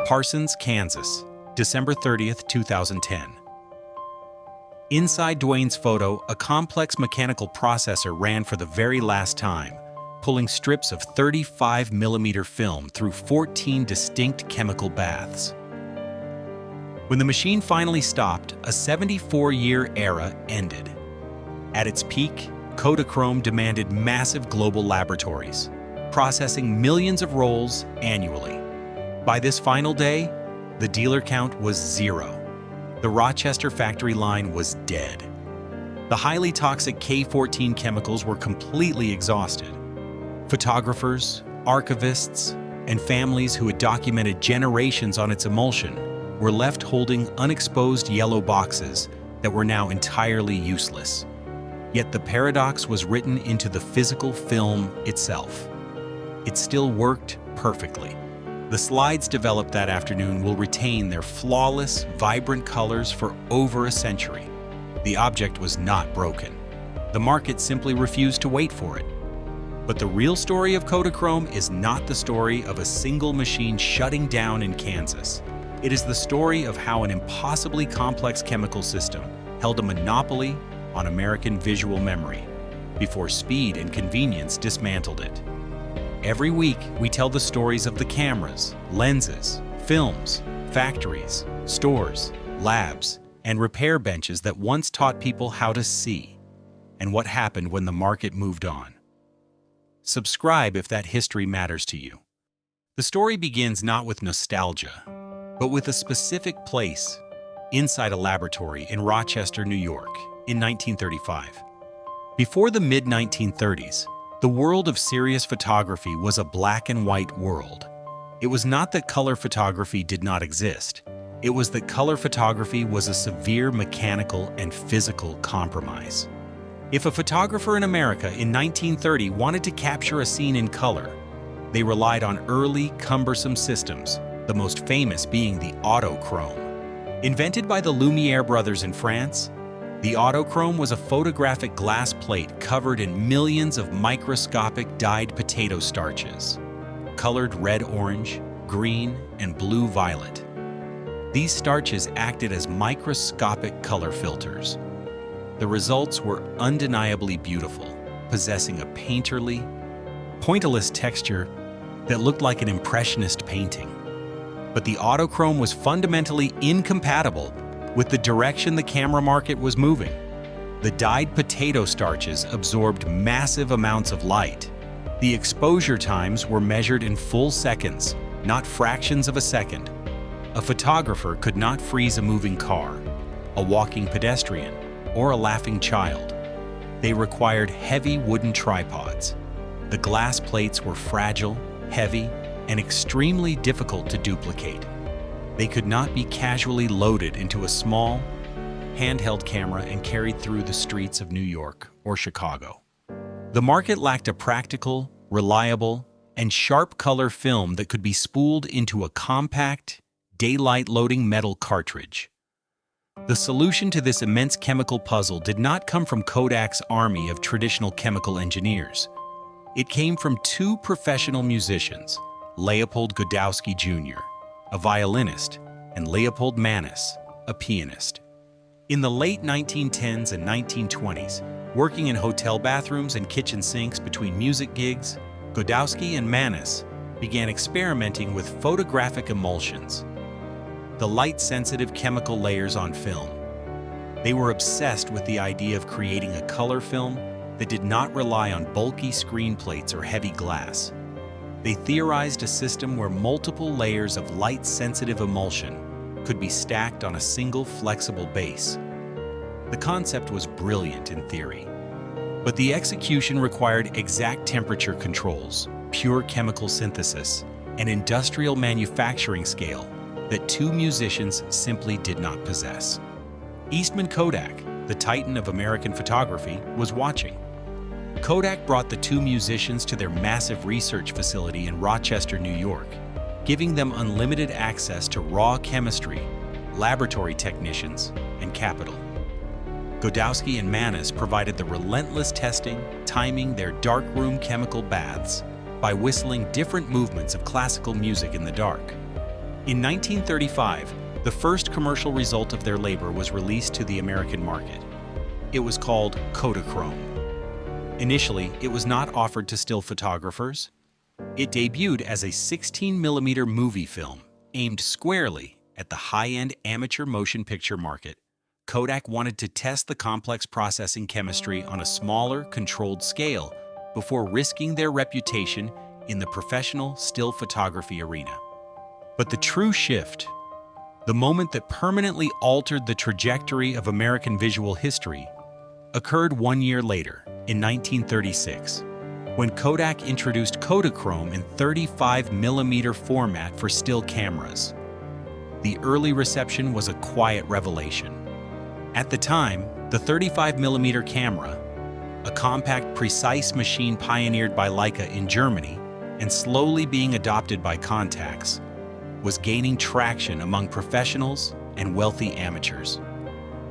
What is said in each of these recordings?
Parsons, Kansas, December 30th, 2010. Inside Dwayne's photo, a complex mechanical processor ran for the very last time, pulling strips of 35mm film through 14 distinct chemical baths. When the machine finally stopped, a 74-year era ended. At its peak, Kodachrome demanded massive global laboratories, processing millions of rolls annually. By this final day, the dealer count was 0. The Rochester factory line was dead. The highly toxic K-14 chemicals were completely exhausted. Photographers, archivists, and families who had documented generations on its emulsion were left holding unexposed yellow boxes that were now entirely useless. Yet the paradox was written into the physical film itself. It still worked perfectly. The slides developed that afternoon will retain their flawless, vibrant colors for over a century. The object was not broken. The market simply refused to wait for it. But the real story of Kodachrome is not the story of a single machine shutting down in Kansas. It is the story of how an impossibly complex chemical system held a monopoly on American visual memory before speed and convenience dismantled it. Every week, we tell the stories of the cameras, lenses, films, factories, stores, labs, and repair benches that once taught people how to see, and what happened when the market moved on. Subscribe if that history matters to you. The story begins not with nostalgia, but with a specific place inside a laboratory in Rochester, New York, in 1935. Before the mid-1930s, the world of serious photography was a black and white world. It was not that color photography did not exist. It was that color photography was a severe mechanical and physical compromise. If a photographer in America in 1930 wanted to capture a scene in color, they relied on early, cumbersome systems, the most famous being the Kodachrome. Invented by the Lumiere brothers in France, the Kodachrome was a photographic glass plate covered in millions of microscopic dyed potato starches, colored red-orange, green, and blue-violet. These starches acted as microscopic color filters. The results were undeniably beautiful, possessing a painterly, pointillist texture that looked like an impressionist painting. But the Kodachrome was fundamentally incompatible with the direction the camera market was moving. The dyed potato starches absorbed massive amounts of light. The exposure times were measured in full seconds, not fractions of a second. A photographer could not freeze a moving car, a walking pedestrian, or a laughing child. They required heavy wooden tripods. The glass plates were fragile, heavy, and extremely difficult to duplicate. They could not be casually loaded into a small, handheld camera and carried through the streets of New York or Chicago. The market lacked a practical, reliable, and sharp color film that could be spooled into a compact, daylight-loading metal cartridge. The solution to this immense chemical puzzle did not come from Kodak's army of traditional chemical engineers. It came from two professional musicians, Leopold Godowsky Jr., a violinist, and Leopold Mannis, a pianist. In the late 1910s and 1920s, working in hotel bathrooms and kitchen sinks between music gigs, Godowsky and Mannis began experimenting with photographic emulsions, the light-sensitive chemical layers on film. They were obsessed with the idea of creating a color film that did not rely on bulky screen plates or heavy glass. They theorized a system where multiple layers of light-sensitive emulsion could be stacked on a single flexible base. The concept was brilliant in theory, but the execution required exact temperature controls, pure chemical synthesis, and industrial manufacturing scale that two musicians simply did not possess. Eastman Kodak, the titan of American photography, was watching. Kodak brought the two musicians to their massive research facility in Rochester, New York, giving them unlimited access to raw chemistry, laboratory technicians, and capital. Godowsky and Mannis provided the relentless testing, timing their darkroom chemical baths by whistling different movements of classical music in the dark. In 1935, the first commercial result of their labor was released to the American market. It was called Kodachrome. Initially, it was not offered to still photographers. It debuted as a 16mm movie film aimed squarely at the high-end amateur motion picture market. Kodak wanted to test the complex processing chemistry on a smaller, controlled scale before risking their reputation in the professional still photography arena. But the true shift, the moment that permanently altered the trajectory of American visual history, occurred 1 year later, in 1936, when Kodak introduced Kodachrome in 35mm format for still cameras. The early reception was a quiet revelation. At the time, the 35mm camera, a compact, precise machine pioneered by Leica in Germany and slowly being adopted by Contax, was gaining traction among professionals and wealthy amateurs.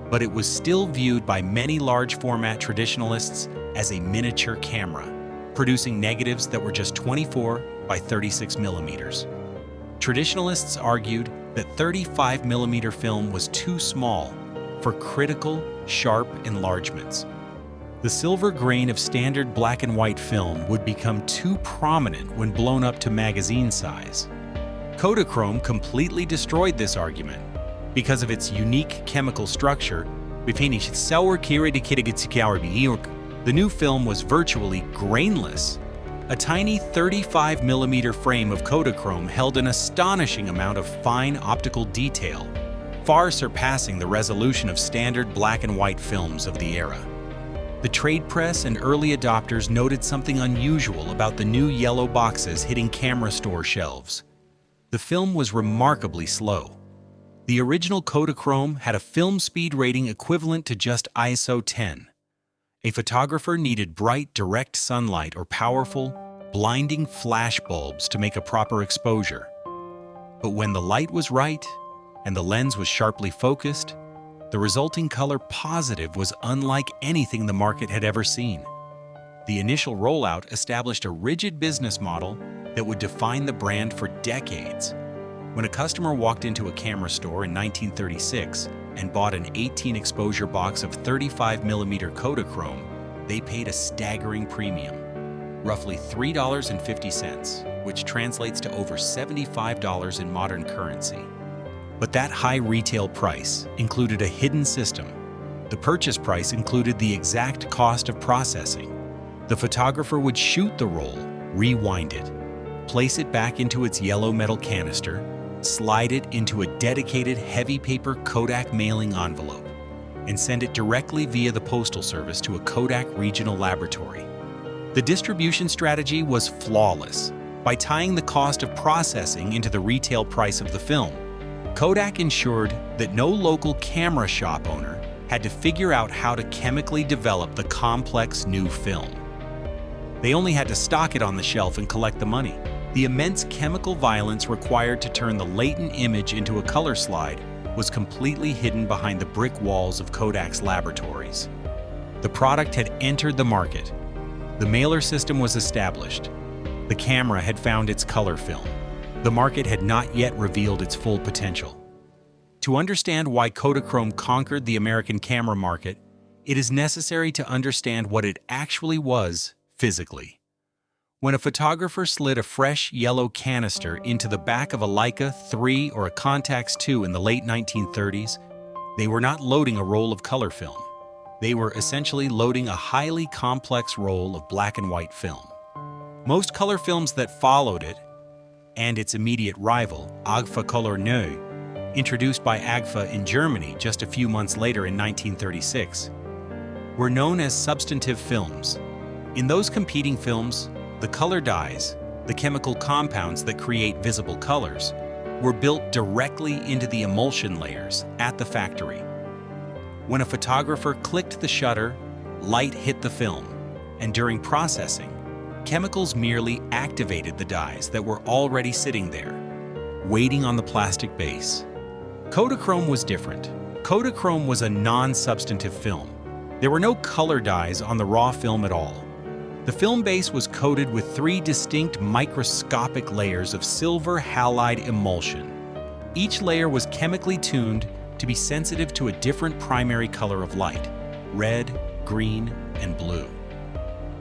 But it was still viewed by many large-format traditionalists as a miniature camera, producing negatives that were just 24 by 36 millimeters. Traditionalists argued that 35mm film was too small for critical, sharp enlargements. The silver grain of standard black and white film would become too prominent when blown up to magazine size. Kodachrome completely destroyed this argument because of its unique chemical structure. The new film was virtually grainless. A tiny 35mm frame of Kodachrome held an astonishing amount of fine optical detail, far surpassing the resolution of standard black and white films of the era. The trade press and early adopters noted something unusual about the new yellow boxes hitting camera store shelves. The film was remarkably slow. The original Kodachrome had a film speed rating equivalent to just ISO 10. A photographer needed bright, direct sunlight or powerful, blinding flash bulbs to make a proper exposure. But when the light was right and the lens was sharply focused, the resulting color positive was unlike anything the market had ever seen. The initial rollout established a rigid business model that would define the brand for decades. When a customer walked into a camera store in 1936 and bought an 18 exposure box of 35mm Kodachrome, they paid a staggering premium, roughly $3.50, which translates to over $75 in modern currency. But that high retail price included a hidden system. The purchase price included the exact cost of processing. The photographer would shoot the roll, rewind it, place it back into its yellow metal canister, slide it into a dedicated heavy paper Kodak mailing envelope, and send it directly via the postal service to a Kodak regional laboratory. The distribution strategy was flawless. By tying the cost of processing into the retail price of the film, Kodak ensured that no local camera shop owner had to figure out how to chemically develop the complex new film. They only had to stock it on the shelf and collect the money. The immense chemical violence required to turn the latent image into a color slide was completely hidden behind the brick walls of Kodak's laboratories. The product had entered the market. The mailer system was established. The camera had found its color film. The market had not yet revealed its full potential. To understand why Kodachrome conquered the American camera market, it is necessary to understand what it actually was physically. When a photographer slid a fresh yellow canister into the back of a Leica 3 or a Contax 2 in the late 1930s, they were not loading a roll of color film. They were essentially loading a highly complex roll of black and white film. Most color films that followed it, and its immediate rival, Agfa Color Neu, introduced by Agfa in Germany just a few months later in 1936, were known as substantive films. In those competing films, the color dyes, the chemical compounds that create visible colors, were built directly into the emulsion layers at the factory. When a photographer clicked the shutter, light hit the film, and during processing, chemicals merely activated the dyes that were already sitting there, waiting on the plastic base. Kodachrome was different. Kodachrome was a non-substantive film. There were no color dyes on the raw film at all. The film base was coated with 3 distinct microscopic layers of silver halide emulsion. Each layer was chemically tuned to be sensitive to a different primary color of light: red, green, and blue.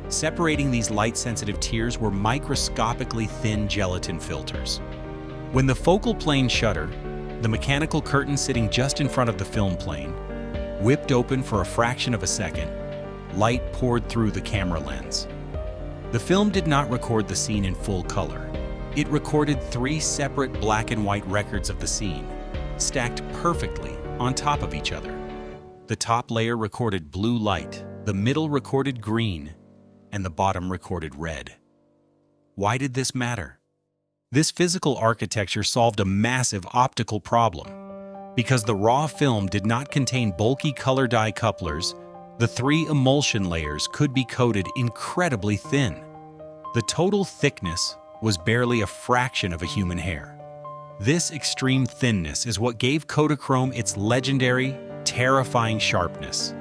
Separating these light-sensitive tiers were microscopically thin gelatin filters. When the focal plane shutter, the mechanical curtain sitting just in front of the film plane, whipped open for a fraction of a second, light poured through the camera lens. The film did not record the scene in full color. It recorded 3 separate black and white records of the scene, stacked perfectly on top of each other. The top layer recorded blue light, the middle recorded green, and the bottom recorded red. Why did this matter? This physical architecture solved a massive optical problem. Because the raw film did not contain bulky color dye couplers, the 3 emulsion layers could be coated incredibly thin. The total thickness was barely a fraction of a human hair. This extreme thinness is what gave Kodachrome its legendary, terrifying sharpness.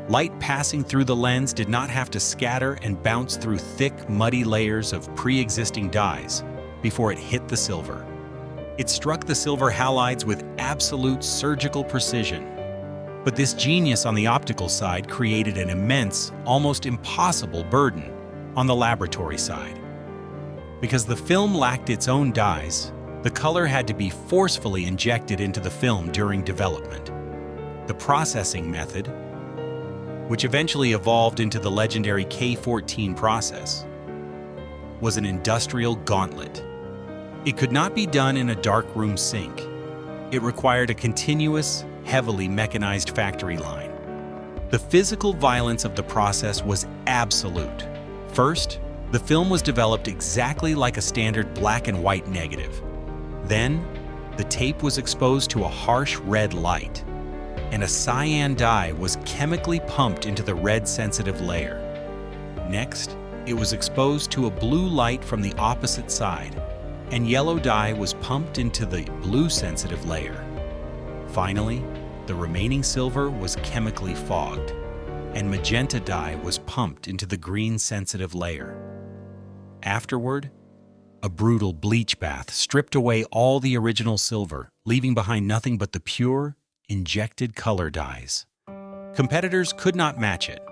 Light passing through the lens did not have to scatter and bounce through thick, muddy layers of pre-existing dyes before it hit the silver. It struck the silver halides with absolute surgical precision. But this genius on the optical side created an immense, almost impossible burden on the laboratory side. Because the film lacked its own dyes, the color had to be forcefully injected into the film during development. The processing method, which eventually evolved into the legendary K14 process, was an industrial gauntlet. It could not be done in a darkroom sink. It required a continuous, heavily mechanized factory line. The physical violence of the process was absolute. First, the film was developed exactly like a standard black and white negative. Then, the tape was exposed to a harsh red light, and a cyan dye was chemically pumped into the red-sensitive layer. Next, it was exposed to a blue light from the opposite side, and yellow dye was pumped into the blue-sensitive layer. Finally, the remaining silver was chemically fogged, and magenta dye was pumped into the green-sensitive layer. Afterward, a brutal bleach bath stripped away all the original silver, leaving behind nothing but the pure, injected color dyes. Competitors could not match it.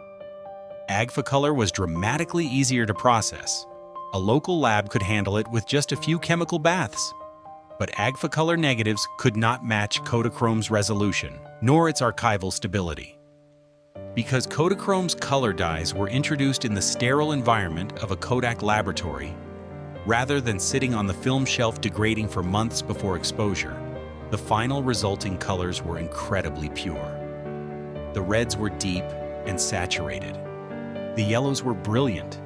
Agfacolor was dramatically easier to process. A local lab could handle it with just a few chemical baths. But Agfacolor negatives could not match Kodachrome's resolution, nor its archival stability. Because Kodachrome's color dyes were introduced in the sterile environment of a Kodak laboratory, rather than sitting on the film shelf degrading for months before exposure, the final resulting colors were incredibly pure. The reds were deep and saturated. The yellows were brilliant.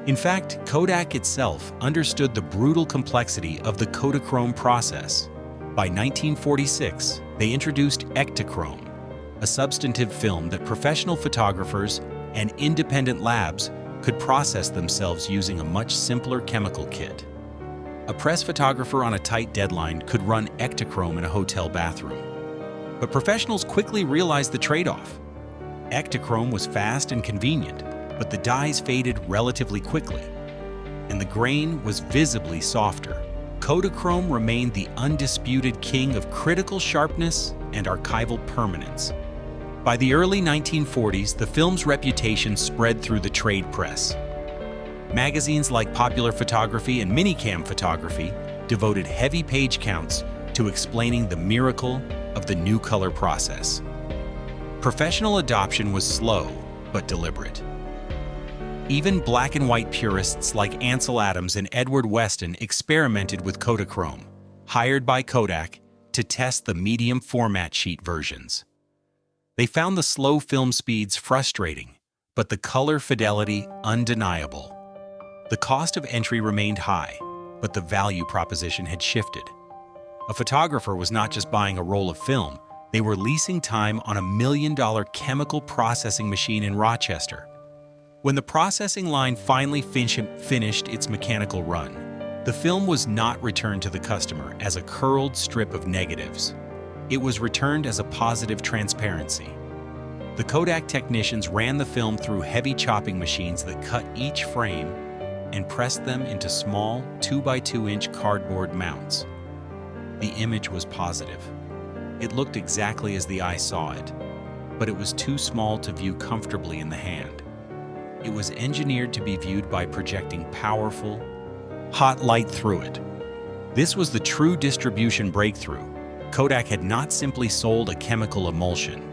In fact, Kodak itself understood the brutal complexity of the Kodachrome process. By 1946, they introduced Ektachrome, a substantive film that professional photographers and independent labs could process themselves using a much simpler chemical kit. A press photographer on a tight deadline could run Ektachrome in a hotel bathroom. But professionals quickly realized the trade-off. Ektachrome was fast and convenient, but the dyes faded relatively quickly, and the grain was visibly softer. Kodachrome remained the undisputed king of critical sharpness and archival permanence. By the early 1940s, the film's reputation spread through the trade press. Magazines like Popular Photography and Minicam Photography devoted heavy page counts to explaining the miracle of the new color process. Professional adoption was slow but deliberate. Even black and white purists like Ansel Adams and Edward Weston experimented with Kodachrome, hired by Kodak to test the medium format sheet versions. They found the slow film speeds frustrating, but the color fidelity undeniable. The cost of entry remained high, but the value proposition had shifted. A photographer was not just buying a roll of film, they were leasing time on a $1 million chemical processing machine in Rochester. When the processing line finally finished its mechanical run, the film was not returned to the customer as a curled strip of negatives. It was returned as a positive transparency. The Kodak technicians ran the film through heavy chopping machines that cut each frame and pressed them into small 2x2-inch cardboard mounts. The image was positive. It looked exactly as the eye saw it, but it was too small to view comfortably in the hand. It was engineered to be viewed by projecting powerful, hot light through it. This was the true distribution breakthrough. Kodak had not simply sold a chemical emulsion.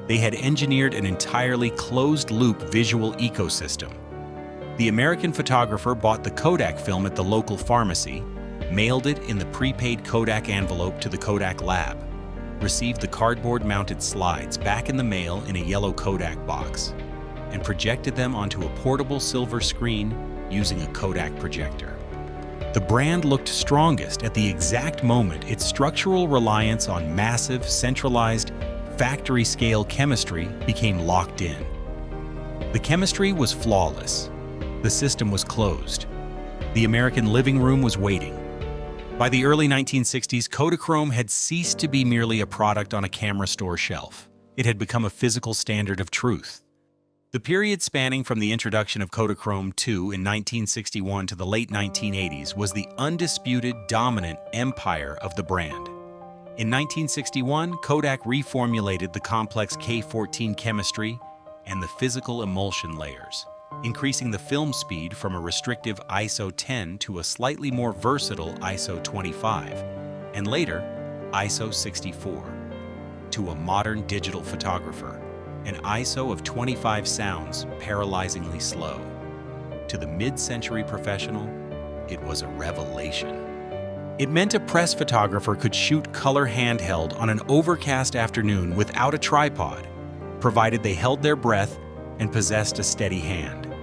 They had engineered an entirely closed-loop visual ecosystem. The American photographer bought the Kodak film at the local pharmacy, mailed it in the prepaid Kodak envelope to the Kodak lab, received the cardboard-mounted slides back in the mail in a yellow Kodak box, and projected them onto a portable silver screen using a Kodak projector. The brand looked strongest at the exact moment its structural reliance on massive, centralized, factory-scale chemistry became locked in. The chemistry was flawless. The system was closed. The American living room was waiting. By the early 1960s, Kodachrome had ceased to be merely a product on a camera store shelf. It had become a physical standard of truth. The period spanning from the introduction of Kodachrome 2 in 1961 to the late 1980s was the undisputed dominant empire of the brand. In 1961, Kodak reformulated the complex K14 chemistry and the physical emulsion layers, increasing the film speed from a restrictive ISO 10 to a slightly more versatile ISO 25, and later ISO 64, to a modern digital photographer. An ISO of 25 sounds paralyzingly slow. To the mid-century professional, it was a revelation. It meant a press photographer could shoot color handheld on an overcast afternoon without a tripod, provided they held their breath and possessed a steady hand.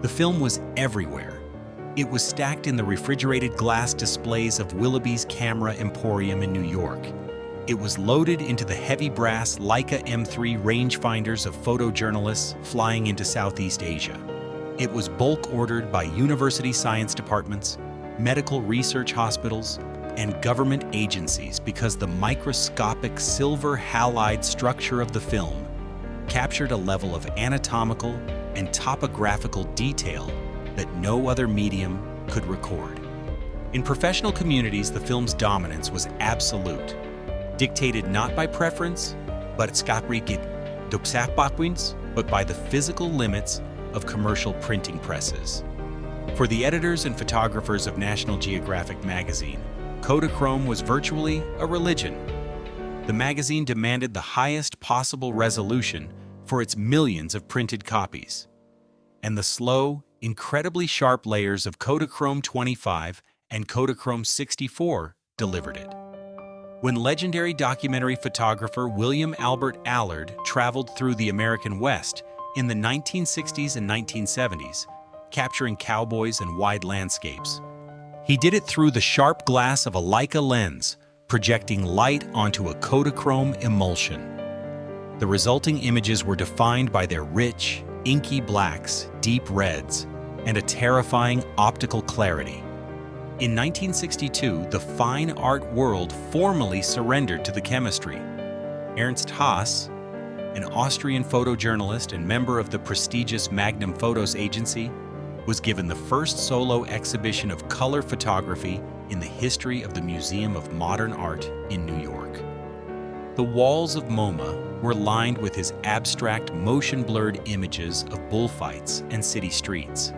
The film was everywhere. It was stacked in the refrigerated glass displays of Willoughby's Camera Emporium in New York. It was loaded into the heavy brass Leica M3 rangefinders of photojournalists flying into Southeast Asia. It was bulk ordered by university science departments, medical research hospitals, and government agencies because the microscopic silver halide structure of the film captured a level of anatomical and topographical detail that no other medium could record. In professional communities, the film's dominance was absolute, dictated not by preference, but by the physical limits of commercial printing presses. For the editors and photographers of National Geographic magazine, Kodachrome was virtually a religion. The magazine demanded the highest possible resolution for its millions of printed copies, and the slow, incredibly sharp layers of Kodachrome 25 and Kodachrome 64 delivered it. When legendary documentary photographer William Albert Allard traveled through the American West in the 1960s and 1970s, capturing cowboys and wide landscapes, he did it through the sharp glass of a Leica lens, projecting light onto a Kodachrome emulsion. The resulting images were defined by their rich, inky blacks, deep reds, and a terrifying optical clarity. In 1962, the fine art world formally surrendered to the chemistry. Ernst Haas, an Austrian photojournalist and member of the prestigious Magnum Photos agency, was given the first solo exhibition of color photography in the history of the Museum of Modern Art in New York. The walls of MoMA were lined with his abstract, motion-blurred images of bullfights and city streets.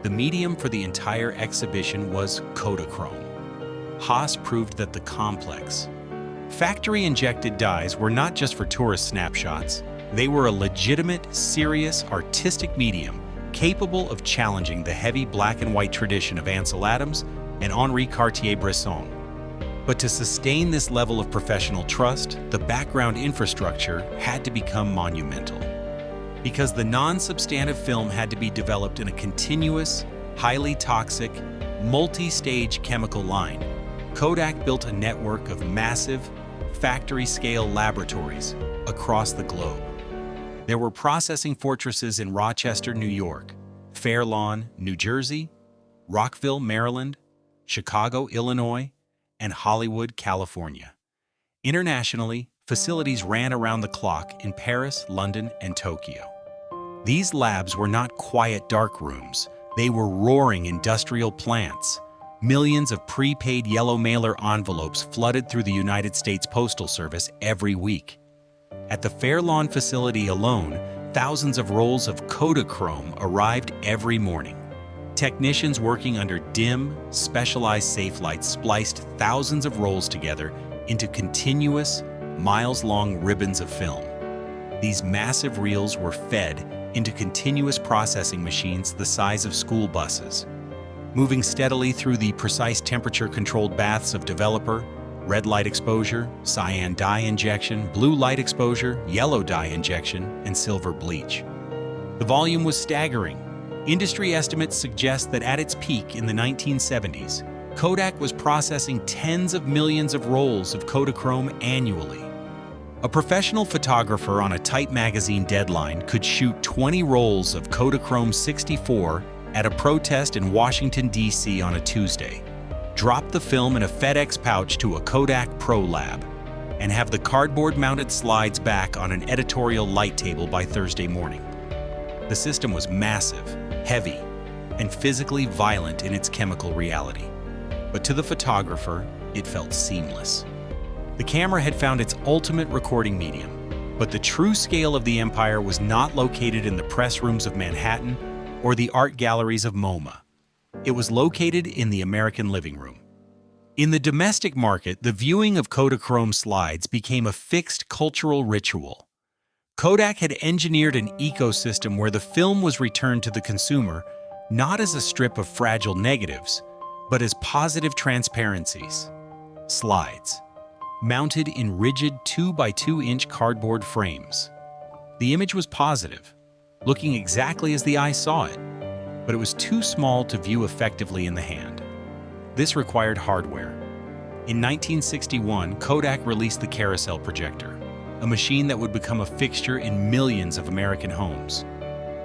The medium for the entire exhibition was Kodachrome. Haas proved that the complex, factory-injected dyes were not just for tourist snapshots. They were a legitimate, serious, artistic medium capable of challenging the heavy black and white tradition of Ansel Adams and Henri Cartier-Bresson. But to sustain this level of professional trust, the background infrastructure had to become monumental. Because the non-substantive film had to be developed in a continuous, highly toxic, multi-stage chemical line, Kodak built a network of massive, factory-scale laboratories across the globe. There were processing fortresses in Rochester, New York, Fair Lawn, New Jersey, Rockville, Maryland, Chicago, Illinois, and Hollywood, California. Internationally, facilities ran around the clock in Paris, London, and Tokyo. These labs were not quiet dark rooms. They were roaring industrial plants, Millions of prepaid yellow mailer envelopes flooded through the United States Postal Service every week. At the Fair Lawn facility alone, thousands of rolls of Kodachrome arrived every morning. Technicians working under dim, specialized safe lights spliced thousands of rolls together into continuous, miles-long ribbons of film. These massive reels were fed into continuous processing machines the size of school buses, moving steadily through the precise temperature-controlled baths of developer, red light exposure, cyan dye injection, blue light exposure, yellow dye injection, and silver bleach. The volume was staggering. Industry estimates suggest that at its peak in the 1970s, Kodak was processing tens of millions of rolls of Kodachrome annually. A professional photographer on a tight magazine deadline could shoot 20 rolls of Kodachrome 64 at a protest in Washington, D.C. on a Tuesday, drop the film in a FedEx pouch to a Kodak Pro Lab, and have the cardboard-mounted slides back on an editorial light table by Thursday morning. The system was massive, heavy, and physically violent in its chemical reality. But to the photographer, it felt seamless. The camera had found its ultimate recording medium, but the true scale of the empire was not located in the press rooms of Manhattan or the art galleries of MoMA. It was located in the American living room. In the domestic market, the viewing of Kodachrome slides became a fixed cultural ritual. Kodak had engineered an ecosystem where the film was returned to the consumer not as a strip of fragile negatives, but as positive transparencies. Slides, mounted in rigid 2x2-inch cardboard frames. The image was positive, looking exactly as the eye saw it, but it was too small to view effectively in the hand. This required hardware. In 1961, Kodak released the carousel projector, a machine that would become a fixture in millions of American homes.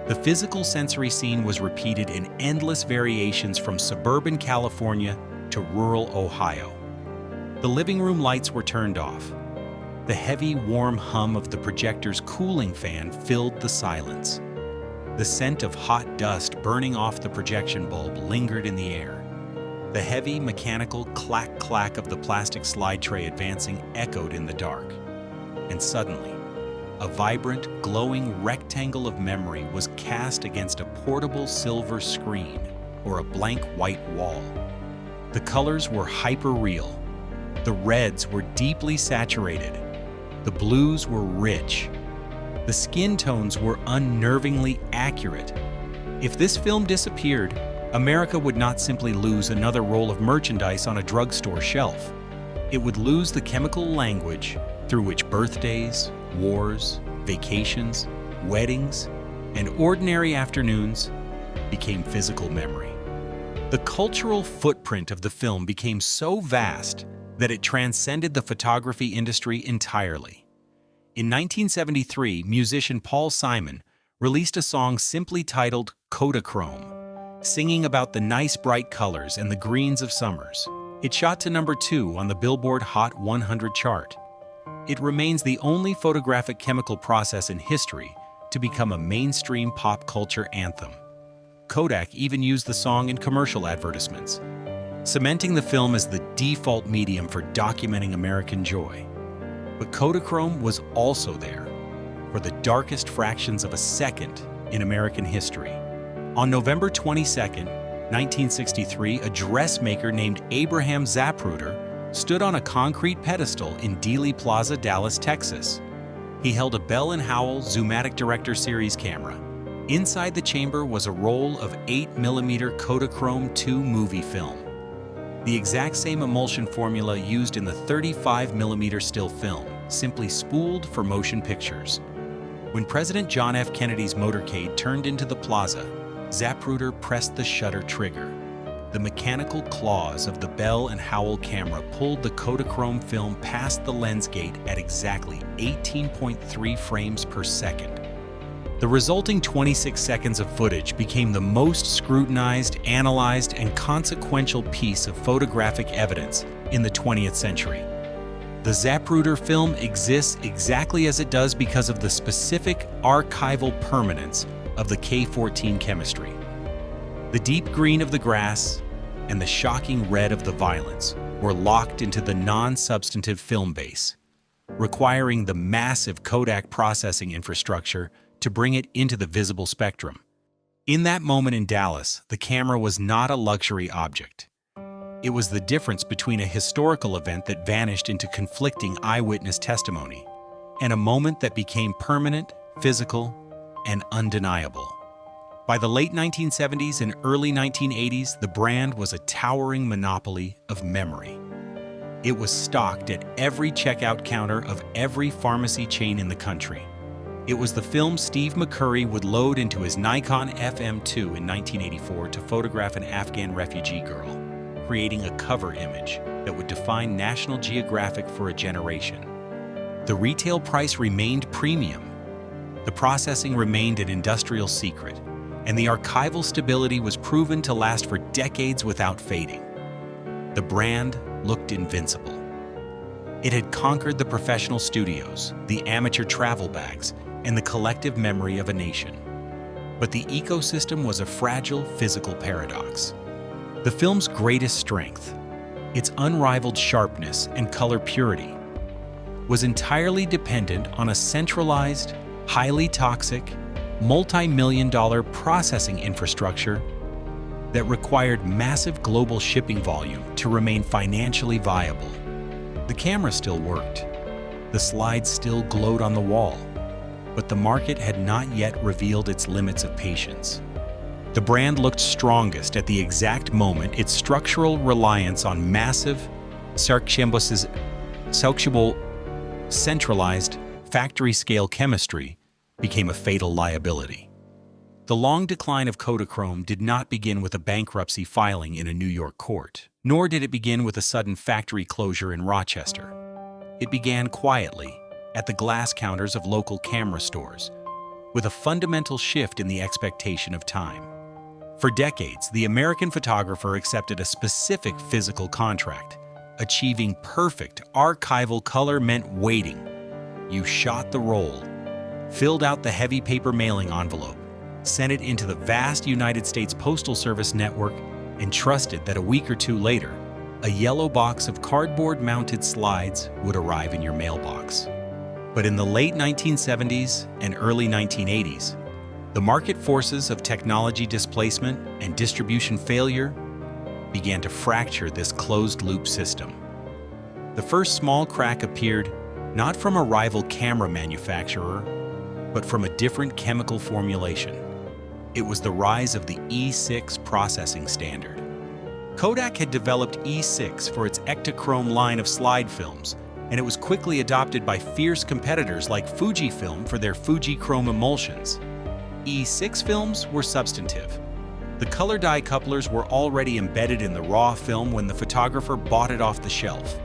The physical sensory scene was repeated in endless variations from suburban California to rural Ohio. The living room lights were turned off. The heavy, warm hum of the projector's cooling fan filled the silence. The scent of hot dust burning off the projection bulb lingered in the air. The heavy, mechanical clack-clack of the plastic slide tray advancing echoed in the dark. And suddenly, a vibrant, glowing rectangle of memory was cast against a portable silver screen or a blank white wall. The colors were hyper-real. The reds were deeply saturated. The blues were rich. The skin tones were unnervingly accurate. If this film disappeared, America would not simply lose another roll of merchandise on a drugstore shelf. It would lose the chemical language through which birthdays, wars, vacations, weddings, and ordinary afternoons became physical memory. The cultural footprint of the film became so vast that it transcended the photography industry entirely. In 1973, musician Paul Simon released a song simply titled Kodachrome, singing about the nice bright colors and the greens of summers. It shot to #2 on the Billboard Hot 100 chart. It remains the only photographic chemical process in history to become a mainstream pop culture anthem. Kodak even used the song in commercial advertisements, cementing the film as the default medium for documenting American joy. But Kodachrome was also there for the darkest fractions of a second in American history. On November 22, 1963, a dressmaker named Abraham Zapruder stood on a concrete pedestal in Dealey Plaza, Dallas, Texas. He held a Bell & Howell Zoomatic Director Series camera. Inside the chamber was a roll of 8mm Kodachrome 2 movie film, the exact same emulsion formula used in the 35mm still film, simply spooled for motion pictures. When President John F. Kennedy's motorcade turned into the plaza, Zapruder pressed the shutter trigger. The mechanical claws of the Bell & Howell camera pulled the Kodachrome film past the lens gate at exactly 18.3 frames per second. The resulting 26 seconds of footage became the most scrutinized, analyzed, and consequential piece of photographic evidence in the 20th century. The Zapruder film exists exactly as it does because of the specific archival permanence of the K14 chemistry. The deep green of the grass, and the shocking red of the violence were locked into the non-substantive film base, requiring the massive Kodak processing infrastructure to bring it into the visible spectrum. In that moment in Dallas, the camera was not a luxury object. It was the difference between a historical event that vanished into conflicting eyewitness testimony and a moment that became permanent, physical, and undeniable. By the late 1970s and early 1980s, the brand was a towering monopoly of memory. It was stocked at every checkout counter of every pharmacy chain in the country. It was the film Steve McCurry would load into his Nikon FM2 in 1984 to photograph an Afghan refugee girl, creating a cover image that would define National Geographic for a generation. The retail price remained premium. The processing remained an industrial secret, and the archival stability was proven to last for decades without fading. The brand looked invincible. It had conquered the professional studios, the amateur travel bags, and the collective memory of a nation. But the ecosystem was a fragile physical paradox. The film's greatest strength, its unrivaled sharpness and color purity, was entirely dependent on a centralized, highly toxic, multi-million-dollar processing infrastructure that required massive global shipping volume to remain financially viable. The camera still worked. The slides still glowed on the wall, but the market had not yet revealed its limits of patience. The brand looked strongest at the exact moment its structural reliance on massive, centralized, factory-scale chemistry became a fatal liability. The long decline of Kodachrome did not begin with a bankruptcy filing in a New York court, nor did it begin with a sudden factory closure in Rochester. It began quietly, at the glass counters of local camera stores, with a fundamental shift in the expectation of time. For decades, the American photographer accepted a specific physical contract. Achieving perfect archival color meant waiting. You shot the roll, filled out the heavy paper mailing envelope, sent it into the vast United States Postal Service network, and trusted that a week or two later, a yellow box of cardboard-mounted slides would arrive in your mailbox. But in the late 1970s and early 1980s, the market forces of technology displacement and distribution failure began to fracture this closed-loop system. The first small crack appeared not from a rival camera manufacturer, but from a different chemical formulation. It was the rise of the E6 processing standard. Kodak had developed E6 for its Kodachrome line of slide films, and it was quickly adopted by fierce competitors like Fujifilm for their Fujichrome emulsions. E6 films were substantive. The color dye couplers were already embedded in the raw film when the photographer bought it off the shelf.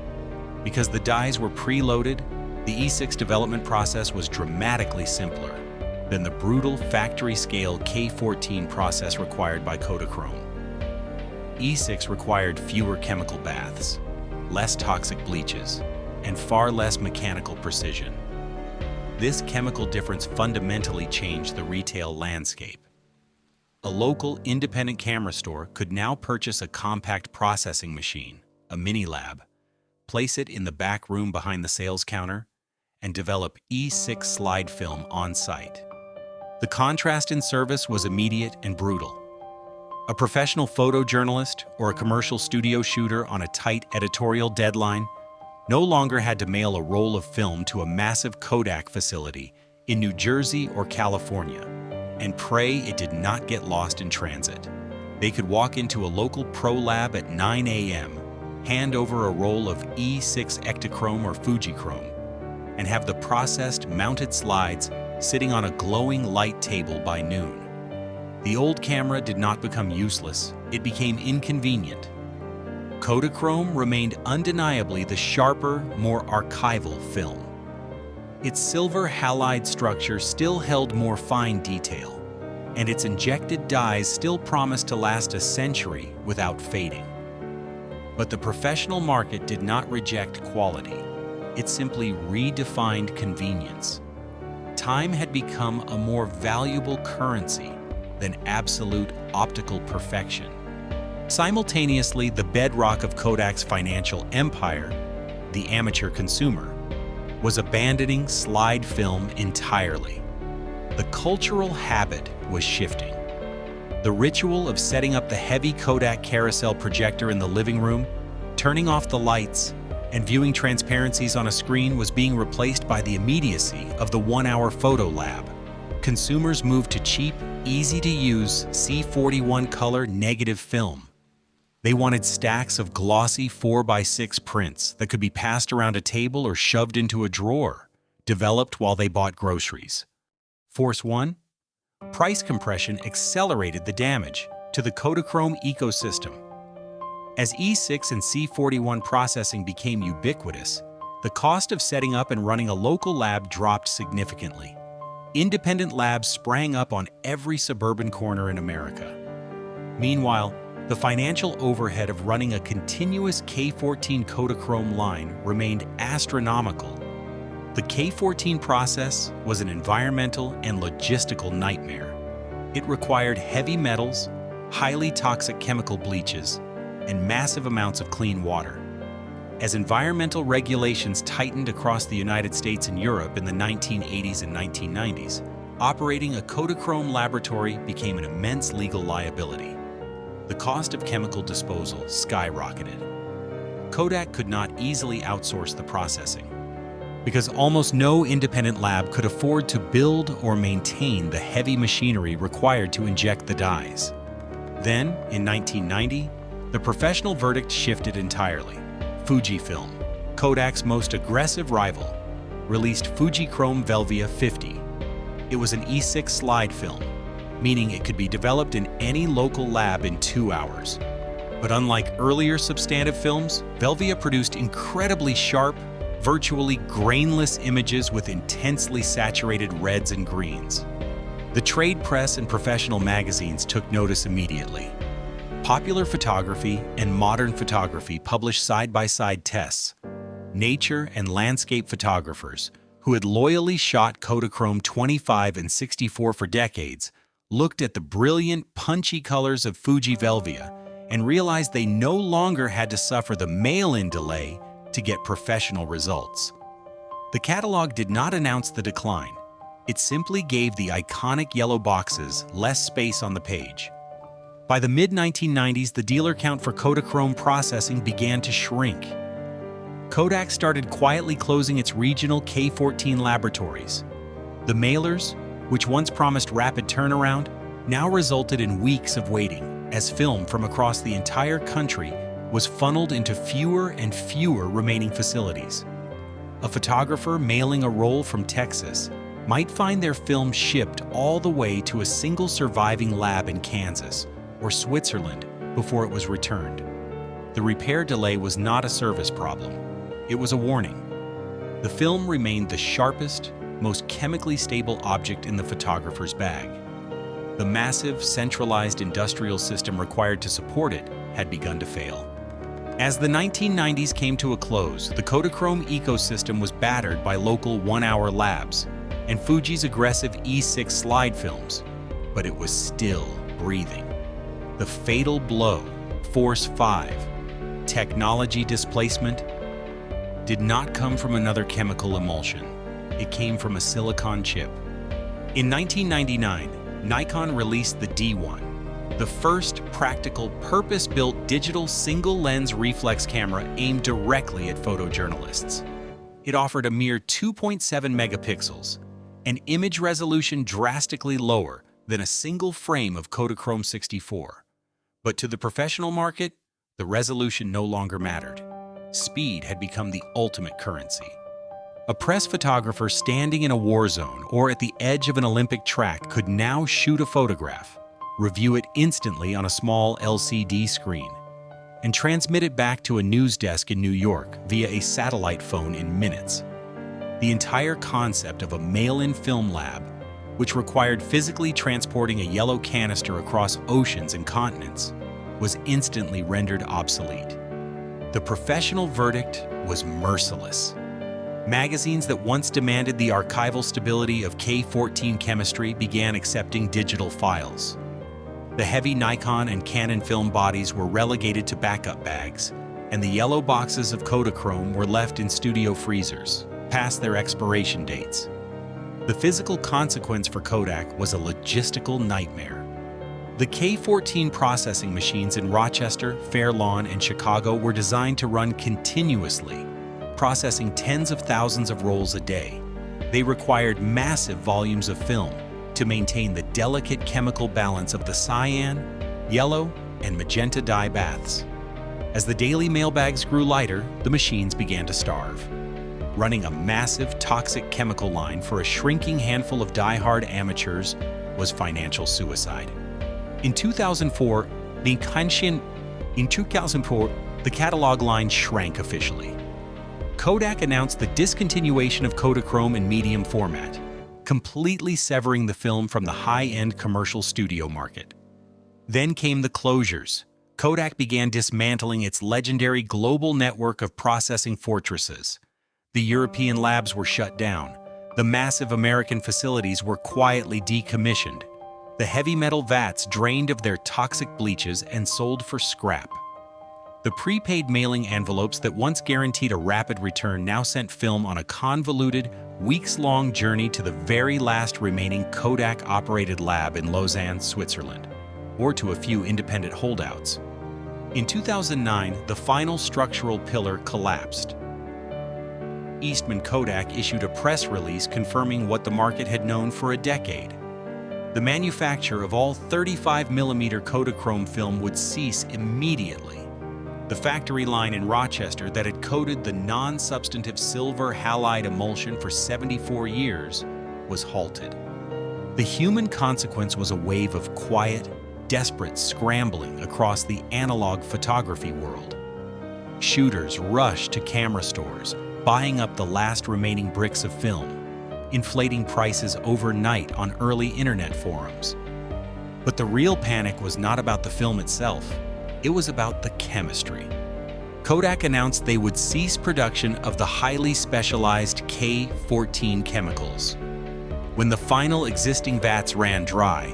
Because the dyes were preloaded, the E6 development process was dramatically simpler than the brutal factory-scale K14 process required by Kodachrome. E6 required fewer chemical baths, less toxic bleaches, and far less mechanical precision. This chemical difference fundamentally changed the retail landscape. A local independent camera store could now purchase a compact processing machine, a mini lab, place it in the back room behind the sales counter, and develop E6 slide film on site. The contrast in service was immediate and brutal. A professional photojournalist or a commercial studio shooter on a tight editorial deadline no longer had to mail a roll of film to a massive Kodak facility in New Jersey or California and pray it did not get lost in transit. They could walk into a local pro lab at 9 a.m., hand over a roll of E6 Kodachrome or Fujichrome, and have the processed mounted slides sitting on a glowing light table by noon. The old camera did not become useless, it became inconvenient. Kodachrome remained undeniably the sharper, more archival film. Its silver halide structure still held more fine detail, and its injected dyes still promised to last a century without fading. But the professional market did not reject quality. It simply redefined convenience. Time had become a more valuable currency than absolute optical perfection. Simultaneously, the bedrock of Kodak's financial empire, the amateur consumer, was abandoning slide film entirely. The cultural habit was shifting. The ritual of setting up the heavy Kodak carousel projector in the living room, turning off the lights, and viewing transparencies on a screen was being replaced by the immediacy of the one-hour photo lab. Consumers moved to cheap, easy-to-use C41 color negative film. They wanted stacks of glossy 4x6 prints that could be passed around a table or shoved into a drawer, developed while they bought groceries. Force 1. Price compression accelerated the damage to the Kodachrome ecosystem. As E6 and C41 processing became ubiquitous, the cost of setting up and running a local lab dropped significantly. Independent labs sprang up on every suburban corner in America. Meanwhile, the financial overhead of running a continuous K14 Kodachrome line remained astronomical. The K14 process was an environmental and logistical nightmare. It required heavy metals, highly toxic chemical bleaches, and massive amounts of clean water. As environmental regulations tightened across the United States and Europe in the 1980s and 1990s, operating a Kodachrome laboratory became an immense legal liability. The cost of chemical disposal skyrocketed. Kodak could not easily outsource the processing, because almost no independent lab could afford to build or maintain the heavy machinery required to inject the dyes. Then, in 1990, the professional verdict shifted entirely. Fujifilm, Kodak's most aggressive rival, released Fujichrome Velvia 50. It was an E6 slide film, meaning it could be developed in any local lab in 2 hours. But unlike earlier substantive films, Velvia produced incredibly sharp, virtually grainless images with intensely saturated reds and greens. The trade press and professional magazines took notice immediately. Popular Photography and Modern Photography published side-by-side tests. Nature and landscape photographers, who had loyally shot Kodachrome 25 and 64 for decades, looked at the brilliant, punchy colors of Fuji Velvia and realized they no longer had to suffer the mail-in delay to get professional results. The catalog did not announce the decline. It simply gave the iconic yellow boxes less space on the page. By the mid-1990s, the dealer count for Kodachrome processing began to shrink. Kodak started quietly closing its regional K14 laboratories. The mailers, which once promised rapid turnaround, now resulted in weeks of waiting, as film from across the entire country was funneled into fewer and fewer remaining facilities. A photographer mailing a roll from Texas might find their film shipped all the way to a single surviving lab in Kansas or Switzerland before it was returned. The repair delay was not a service problem. It was a warning. The film remained the sharpest, most chemically stable object in the photographer's bag. The massive, centralized industrial system required to support it had begun to fail. As the 1990s came to a close, the Kodachrome ecosystem was battered by local one-hour labs and Fuji's aggressive E6 slide films, but it was still breathing. The fatal blow, Force 5, technology displacement, did not come from another chemical emulsion. It came from a silicon chip. In 1999, Nikon released the D1, the first practical, purpose-built digital single-lens reflex camera aimed directly at photojournalists. It offered a mere 2.7 megapixels, an image resolution drastically lower than a single frame of Kodachrome 64. But to the professional market, the resolution no longer mattered. Speed had become the ultimate currency. A press photographer standing in a war zone or at the edge of an Olympic track could now shoot a photograph, review it instantly on a small LCD screen, and transmit it back to a news desk in New York via a satellite phone in minutes. The entire concept of a mail-in film lab, which required physically transporting a yellow canister across oceans and continents, was instantly rendered obsolete. The professional verdict was merciless. Magazines that once demanded the archival stability of K14 chemistry began accepting digital files. The heavy Nikon and Canon film bodies were relegated to backup bags, and the yellow boxes of Kodachrome were left in studio freezers, past their expiration dates. The physical consequence for Kodak was a logistical nightmare. The K14 processing machines in Rochester, Fair Lawn, and Chicago were designed to run continuously, processing tens of thousands of rolls a day. They required massive volumes of film to maintain the delicate chemical balance of the cyan, yellow, and magenta dye baths. As the daily mailbags grew lighter, the machines began to starve. Running a massive toxic chemical line for a shrinking handful of die-hard amateurs was financial suicide. In 2004, the catalog line shrank officially. Kodak announced the discontinuation of Kodachrome in medium format, completely severing the film from the high-end commercial studio market. Then came the closures. Kodak began dismantling its legendary global network of processing fortresses. The European labs were shut down. The massive American facilities were quietly decommissioned. The heavy metal vats drained of their toxic bleaches and sold for scrap. The prepaid mailing envelopes that once guaranteed a rapid return now sent film on a convoluted, weeks-long journey to the very last remaining Kodak-operated lab in Lausanne, Switzerland, or to a few independent holdouts. In 2009, the final structural pillar collapsed. Eastman Kodak issued a press release confirming what the market had known for a decade. The manufacture of all 35mm Kodachrome film would cease immediately. The factory line in Rochester that had coated the non-substantive silver halide emulsion for 74 years was halted. The human consequence was a wave of quiet, desperate scrambling across the analog photography world. Shooters rushed to camera stores, buying up the last remaining bricks of film, inflating prices overnight on early internet forums. But the real panic was not about the film itself, it was about the chemistry. Kodak announced they would cease production of the highly specialized K14 chemicals. When the final existing vats ran dry,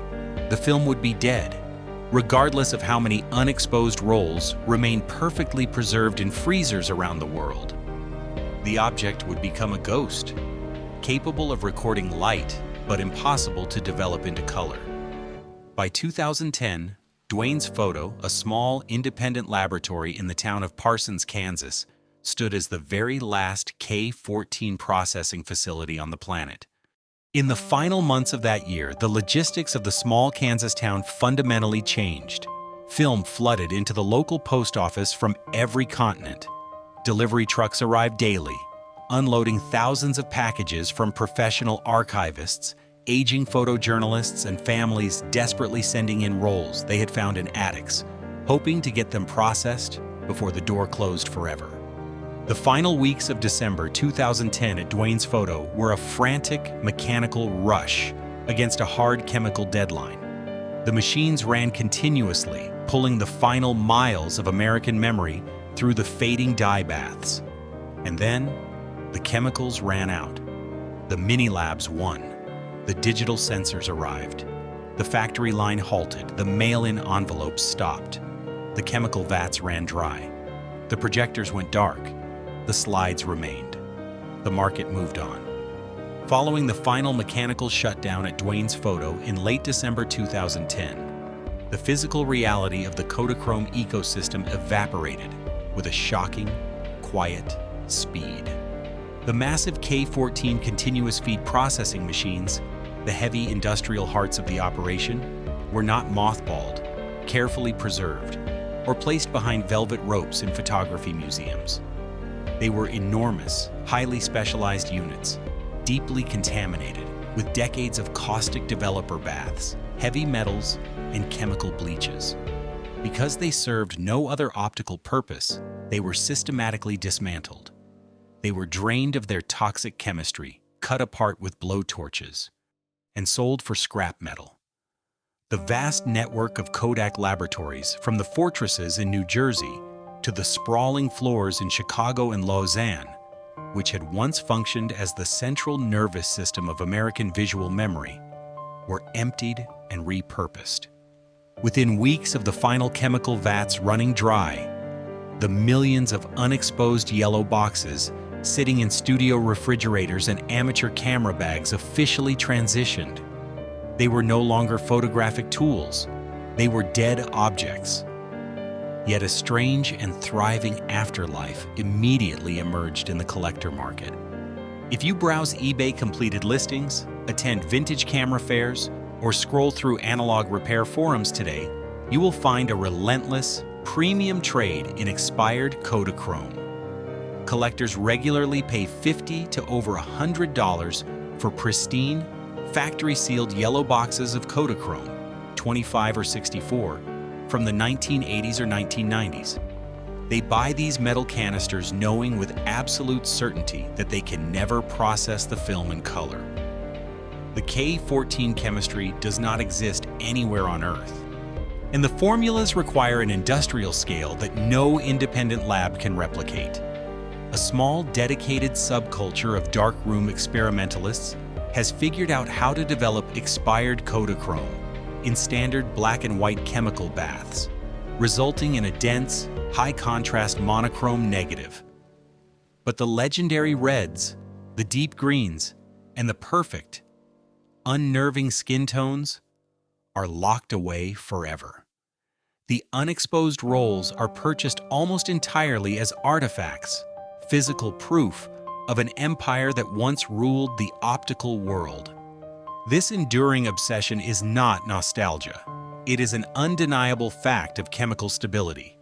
the film would be dead, regardless of how many unexposed rolls remained perfectly preserved in freezers around the world. The object would become a ghost, capable of recording light, but impossible to develop into color. By 2010, Duane's Photo, a small, independent laboratory in the town of Parsons, Kansas, stood as the very last K14 processing facility on the planet. In the final months of that year, the logistics of the small Kansas town fundamentally changed. Film flooded into the local post office from every continent. Delivery trucks arrived daily, unloading thousands of packages from professional archivists, aging photojournalists, and families desperately sending in rolls they had found in attics, hoping to get them processed before the door closed forever. The final weeks of December 2010 at Duane's Photo were a frantic, mechanical rush against a hard chemical deadline. The machines ran continuously, pulling the final miles of American memory through the fading dye baths. And then, the chemicals ran out. The mini-labs won. The digital sensors arrived. The factory line halted. The mail-in envelopes stopped. The chemical vats ran dry. The projectors went dark. The slides remained. The market moved on. Following the final mechanical shutdown at Duane's Photo in late December 2010, the physical reality of the Kodachrome ecosystem evaporated with a shocking, quiet speed. The massive K14 continuous feed processing machines, the heavy industrial hearts of the operation, were not mothballed, carefully preserved, or placed behind velvet ropes in photography museums. They were enormous, highly specialized units, deeply contaminated with decades of caustic developer baths, heavy metals, and chemical bleaches. Because they served no other optical purpose, they were systematically dismantled. They were drained of their toxic chemistry, cut apart with blowtorches, and sold for scrap metal. The vast network of Kodak laboratories, from the fortresses in New Jersey to the sprawling floors in Chicago and Lausanne, which had once functioned as the central nervous system of American visual memory, were emptied and repurposed. Within weeks of the final chemical vats running dry, the millions of unexposed yellow boxes sitting in studio refrigerators and amateur camera bags officially transitioned. They were no longer photographic tools. They were dead objects. Yet a strange and thriving afterlife immediately emerged in the collector market. If you browse eBay completed listings, attend vintage camera fairs, or scroll through analog repair forums today, you will find a relentless, premium trade in expired Kodachrome. Collectors regularly pay $50 to over $100 for pristine, factory-sealed yellow boxes of Kodachrome, 25 or 64, from the 1980s or 1990s. They buy these metal canisters knowing with absolute certainty that they can never process the film in color. The K14 chemistry does not exist anywhere on Earth, and the formulas require an industrial scale that no independent lab can replicate. A small, dedicated subculture of darkroom experimentalists has figured out how to develop expired Kodachrome in standard black and white chemical baths, resulting in a dense, high-contrast monochrome negative. But the legendary reds, the deep greens, and the perfect, unnerving skin tones are locked away forever. The unexposed rolls are purchased almost entirely as artifacts, physical proof of an empire that once ruled the optical world. This enduring obsession is not nostalgia. It is an undeniable fact of chemical stability.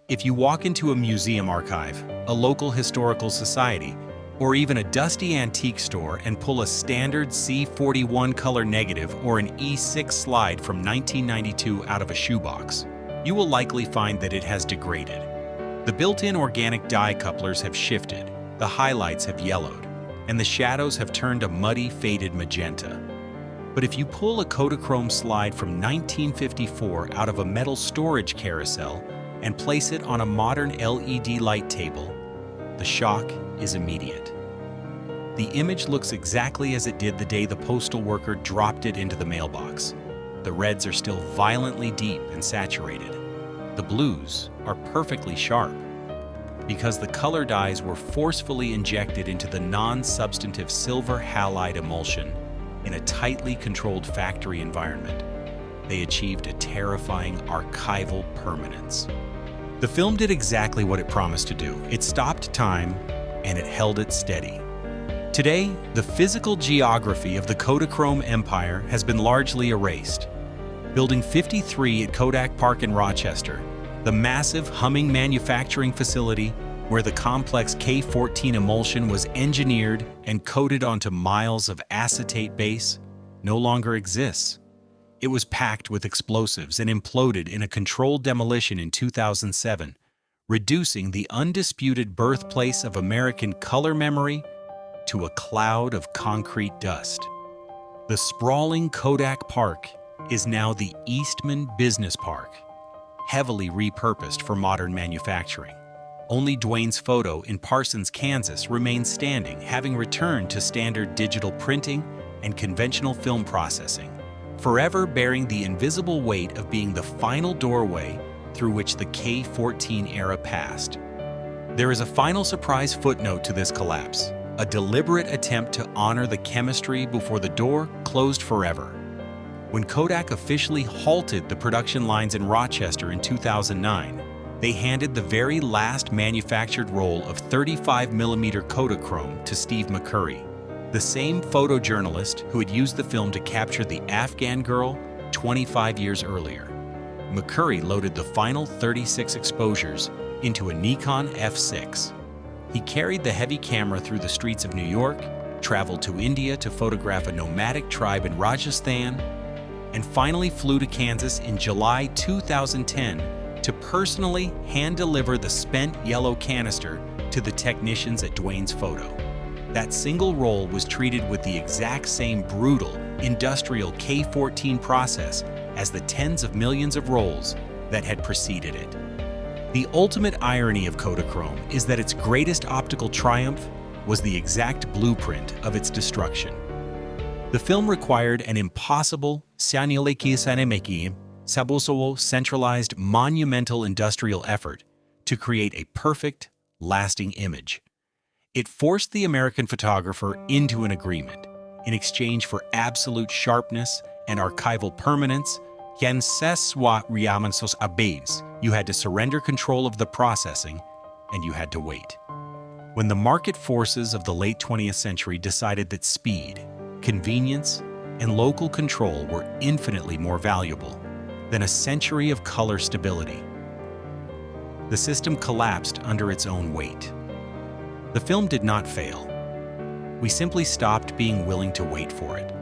If you walk into a museum archive, a local historical society, or even a dusty antique store and pull a standard C41 color negative or an E6 slide from 1992 out of a shoebox, you will likely find that it has degraded. The built-in organic dye couplers have shifted, the highlights have yellowed, and the shadows have turned a muddy, faded magenta. But if you pull a Kodachrome slide from 1954 out of a metal storage carousel and place it on a modern LED light table, the shock is immediate. The image looks exactly as it did the day the postal worker dropped it into the mailbox. The reds are still violently deep and saturated. The blues are perfectly sharp, because the color dyes were forcefully injected into the non-substantive silver halide emulsion in a tightly controlled factory environment. They achieved a terrifying archival permanence. The film did exactly what it promised to do. It stopped time, and it held it steady. Today, the physical geography of the Kodachrome empire has been largely erased. Building 53 at Kodak Park in Rochester, the massive humming manufacturing facility where the complex K14 emulsion was engineered and coated onto miles of acetate base, no longer exists. It was packed with explosives and imploded in a controlled demolition in 2007, reducing the undisputed birthplace of American color memory to a cloud of concrete dust. The sprawling Kodak Park is now the Eastman Business Park, heavily repurposed for modern manufacturing. Only Dwayne's photo in Parsons, Kansas remains standing, having returned to standard digital printing and conventional film processing, forever bearing the invisible weight of being the final doorway through which the K14 era passed. There is a final surprise footnote to this collapse, a deliberate attempt to honor the chemistry before the door closed forever. When Kodak officially halted the production lines in Rochester in 2009, they handed the very last manufactured roll of 35mm Kodachrome to Steve McCurry, the same photojournalist who had used the film to capture the Afghan girl 25 years earlier. McCurry loaded the final 36 exposures into a Nikon F6. He carried the heavy camera through the streets of New York, traveled to India to photograph a nomadic tribe in Rajasthan, and finally flew to Kansas in July 2010 to personally hand-deliver the spent yellow canister to the technicians at Dwayne's Photo. That single roll was treated with the exact same brutal, industrial K14 process as the tens of millions of rolls that had preceded it. The ultimate irony of Kodachrome is that its greatest optical triumph was the exact blueprint of its destruction. The film required an impossible Sabusowo centralized monumental industrial effort to create a perfect, lasting image. It forced the American photographer into an agreement. In exchange for absolute sharpness and archival permanence, you had to surrender control of the processing, and you had to wait. When the market forces of the late 20th century decided that speed, convenience, and local control were infinitely more valuable than a century of color stability, the system collapsed under its own weight. The film did not fail. We simply stopped being willing to wait for it.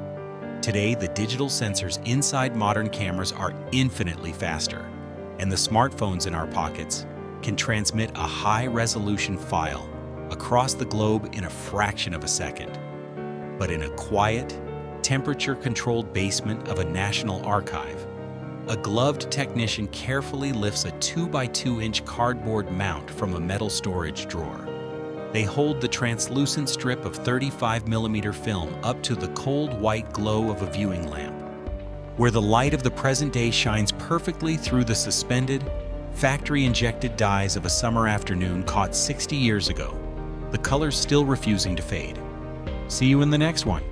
Today, the digital sensors inside modern cameras are infinitely faster, and the smartphones in our pockets can transmit a high-resolution file across the globe in a fraction of a second. But in a quiet, temperature-controlled basement of a national archive, a gloved technician carefully lifts a 2x2-inch cardboard mount from a metal storage drawer. They hold the translucent strip of 35mm film up to the cold white glow of a viewing lamp, where the light of the present day shines perfectly through the suspended, factory-injected dyes of a summer afternoon caught 60 years ago, the colors still refusing to fade. See you in the next one.